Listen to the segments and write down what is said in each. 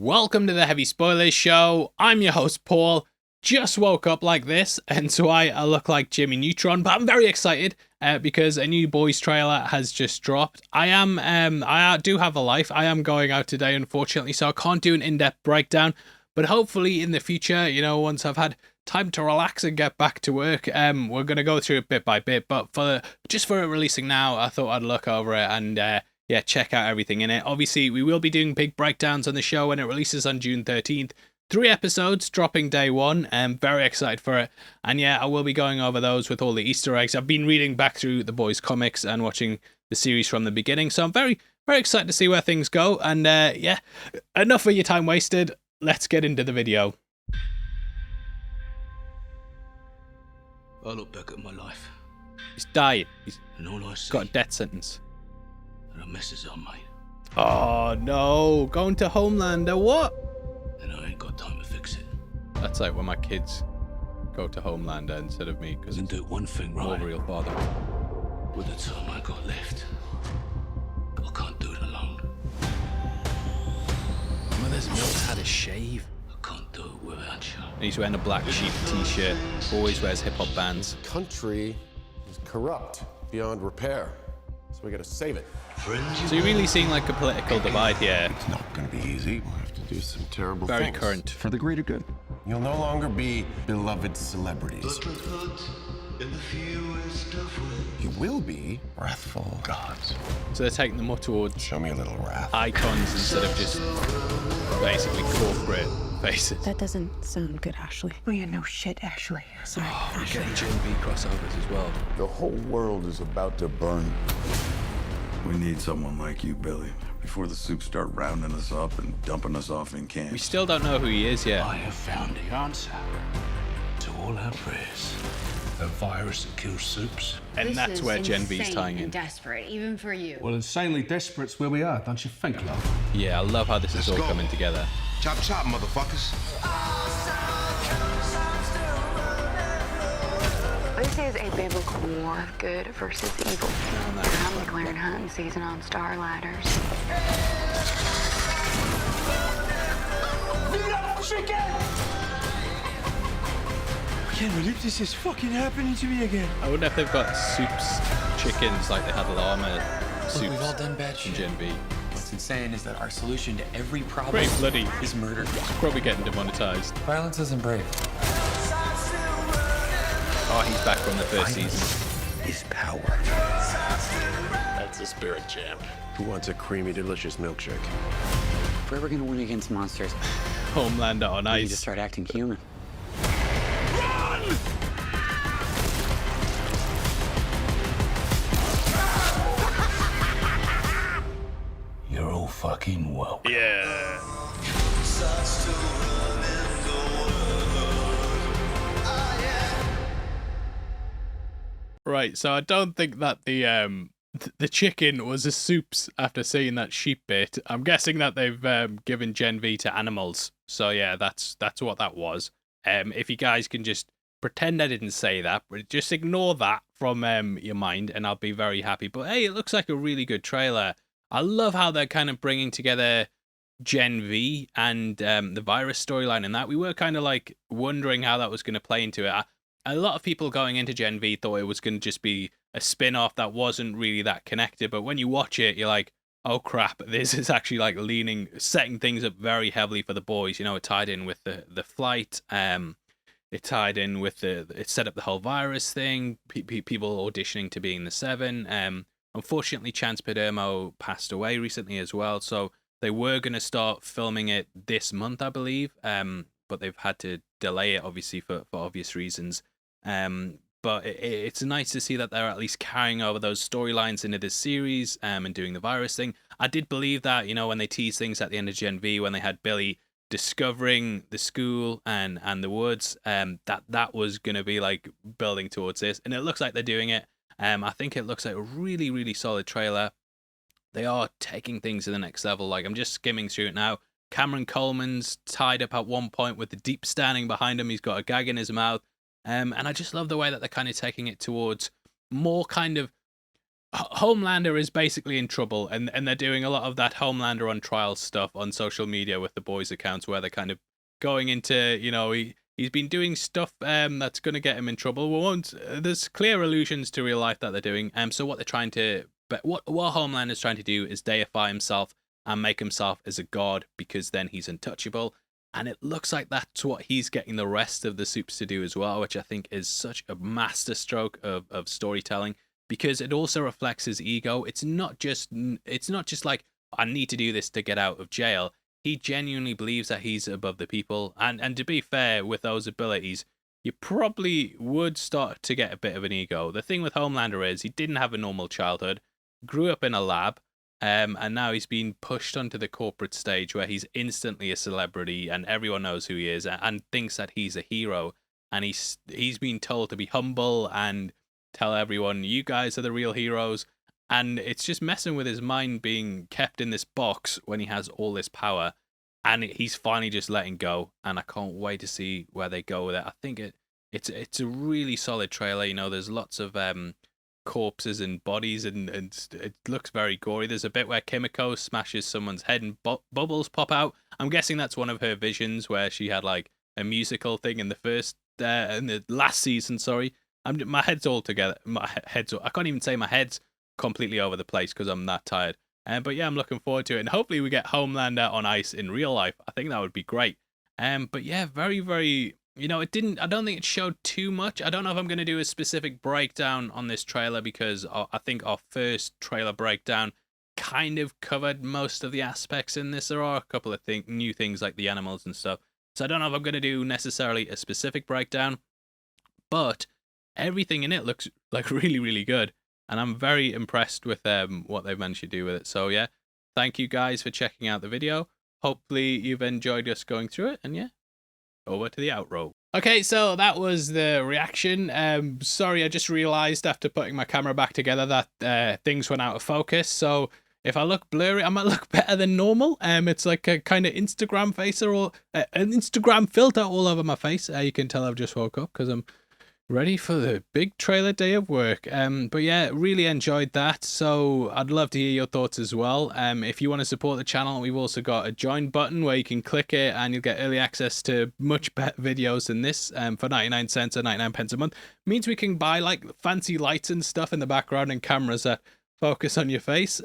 Welcome to the Heavy Spoilers Show. I'm your host, Paul. Just woke up like this, and so I look like Jimmy Neutron, but I'm very excited because a new Boys trailer has just dropped. I do have a life. I am going out today, unfortunately, so I can't do an in-depth breakdown, but hopefully in the future, once I've had time to relax and get back to work, we're going to go through it bit by bit, but for it releasing now, I thought I'd look over it and check out everything in it. Obviously, we will be doing big breakdowns on the show when it releases on June 13th. 3 episodes dropping day one. I'm very excited for it. And I will be going over those with all the Easter eggs. I've been reading back through the Boys comics and watching the series from the beginning. So I'm very, very excited to see where things go. And enough of your time wasted. Let's get into the video. I look back at my life. He's dying. He's and all I see got a death sentence. are the messes I made. Oh no, going to Homelander, what? And I ain't got time to fix it. That's like when my kids go to Homelander instead of me, I because can it's do one thing more right real father. with the time I got left. I can't do it alone. Mother's milk's had a shave. I can't do it without you. And he's wearing a black sheep t-shirt, always wears hip-hop bands. Country is corrupt beyond repair, so we gotta save it. So you're really seeing like a political divide here. It's not gonna be easy. We'll have to do some terrible Very things. current. For the greater good. You'll no longer be beloved celebrities. You will be wrathful gods. So they're taking them more towards Show me a little wrath. icons instead of just basically corporate faces. That doesn't sound good, Ashley. Oh, yeah, no shit, Ashley. Sorry, We're Ashley. getting Gen V crossovers as well. The whole world is about to burn. We need someone like you, Billy, before the Supes start rounding us up and dumping us off in We camps. still don't know who he is yet. I have found the answer to all our prayers. The virus that kills Supes. And that's where Gen V's insane tying and in. desperate, even for you. Well, insanely desperate's where we are, don't you think, love? Yeah, I love how this is all go. coming together. Chop chop, motherfuckers. This is a biblical war of good versus evil. I'm declaring hunting season on Star Ladders. I can't believe this is fucking happening to me again. I wonder if they've got Supes chickens like they had llama Supes We've all done bad in shit. Gen V. What's insane is that our solution to every problem Pretty bloody. is murder. Probably getting demonetized. Violence isn't brave. Oh, he's back from the first season. Is power. That's a spirit champ. Who wants a creamy, delicious milkshake? If we're ever gonna win against monsters, Homelander on we need to ice. start acting human. You're all fucking welcome. Yeah. Right, so I don't think that the chicken was a Supes after seeing that sheep bit. I'm guessing that they've given Gen V to animals. So yeah, that's what that was. If you guys can just pretend I didn't say that, but just ignore that from your mind, and I'll be very happy. But hey, it looks like a really good trailer. I love how they're kind of bringing together Gen V and the virus storyline and that. We were kind of like wondering how that was going to play into it. A lot of people going into Gen V thought it was going to just be a spin-off that wasn't really that connected, but when you watch it, you're like, oh crap, this is actually like setting things up very heavily for the boys. It tied in with the flight, it tied in with it set up the whole virus thing, people auditioning to be in the Seven. Unfortunately, Chance Padermo passed away recently as well, so they were going to start filming it this month, I believe, but they've had to delay it, obviously, for obvious reasons. But it's nice to see that they're at least carrying over those storylines into this series and doing the virus thing. I did believe that, when they teased things at the end of Gen V, when they had Billy discovering the school and the woods, that was going to be like building towards this. And it looks like they're doing it. I think it looks like a really, really solid trailer. They are taking things to the next level. Like, I'm just skimming through it now. Cameron Coleman's tied up at one point with the Deep standing behind him. He's got a gag in his mouth. And I just love the way that they're kind of taking it towards more kind of Homelander is basically in trouble, and they're doing a lot of that Homelander on trial stuff on social media with the boys' accounts, where they're kind of going into, you know, he's been doing stuff that's going to get him in trouble. We won't. There's clear allusions to real life that they're doing. So what they're trying to, but what Homelander's trying to do is deify himself and make himself as a god, because then he's untouchable. And it looks like that's what he's getting the rest of the Supes to do as well, which I think is such a masterstroke of storytelling, because it also reflects his ego. It's not just like, I need to do this to get out of jail. He genuinely believes that he's above the people. And to be fair, with those abilities, you probably would start to get a bit of an ego. The thing with Homelander is he didn't have a normal childhood, grew up in a lab, and now he's been pushed onto the corporate stage where he's instantly a celebrity and everyone knows who he is and thinks that he's a hero. And he's been told to be humble and tell everyone, you guys are the real heroes. And it's just messing with his mind being kept in this box when he has all this power. And he's finally just letting go. And I can't wait to see where they go with it. I think it's a really solid trailer. You know, there's lots of corpses and bodies, and it looks very gory. There's a bit where Kimiko smashes someone's head and bubbles pop out. I'm guessing that's one of her visions where she had like a musical thing in the last season. Sorry, my head's all together. I can't even say my head's completely over the place because I'm that tired. But yeah, I'm looking forward to it, and hopefully we get Homelander on ice in real life. I think that would be great. But yeah, very, very. You know, I don't think it showed too much. I don't know if I'm going to do a specific breakdown on this trailer, because I think our first trailer breakdown kind of covered most of the aspects in this. There are a couple of new things like the animals and stuff. So I don't know if I'm going to do necessarily a specific breakdown, but everything in it looks like really, really good. And I'm very impressed with what they've managed to do with it. So yeah, thank you guys for checking out the video. Hopefully you've enjoyed us going through it. And yeah, over to the outro. Okay, so that was the reaction. Sorry, I just realized after putting my camera back together that things went out of focus. So if I look blurry, I might look better than normal. It's like a kind of Instagram face or an Instagram filter all over my face. You can tell I've just woke up because I'm ready for the big trailer day of work. But yeah, really enjoyed that. So I'd love to hear your thoughts as well. If you want to support the channel, we've also got a join button where you can click it and you'll get early access to much better videos than this for 99 cents or 99 pence a month. Means we can buy like fancy lights and stuff in the background and cameras that focus on your face.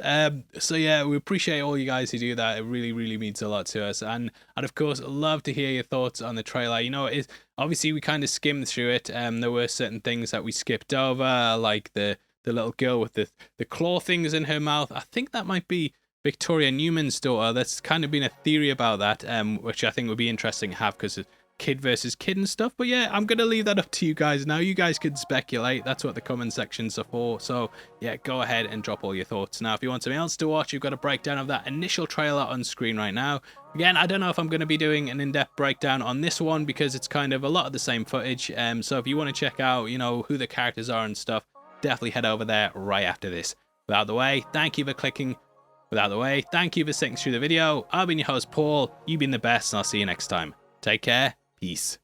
So yeah, we appreciate all you guys who do that. It really, really means a lot to us. And I'd of course love to hear your thoughts on the trailer. You know, obviously we kind of skimmed through it. There were certain things that we skipped over, like the little girl with the claw things in her mouth. I think that might be Victoria Newman's daughter. That's kind of been a theory about that, which I think would be interesting to have because kid versus kid and stuff. But yeah, I'm gonna leave that up to you guys now. You guys can speculate. That's what the comment sections are for. So yeah, go ahead and drop all your thoughts. Now if you want something else to watch, you've got a breakdown of that initial trailer on screen right now. Again, I don't know if I'm going to be doing an in-depth breakdown on this one because it's kind of a lot of the same footage. So if you want to check out, you know, who the characters are and stuff, definitely head over there right after this. Without the way, thank you for clicking. Without the way, thank you for sitting through the video. I've been your host Paul. You've been the best, and I'll see you next time. Take care. Peace.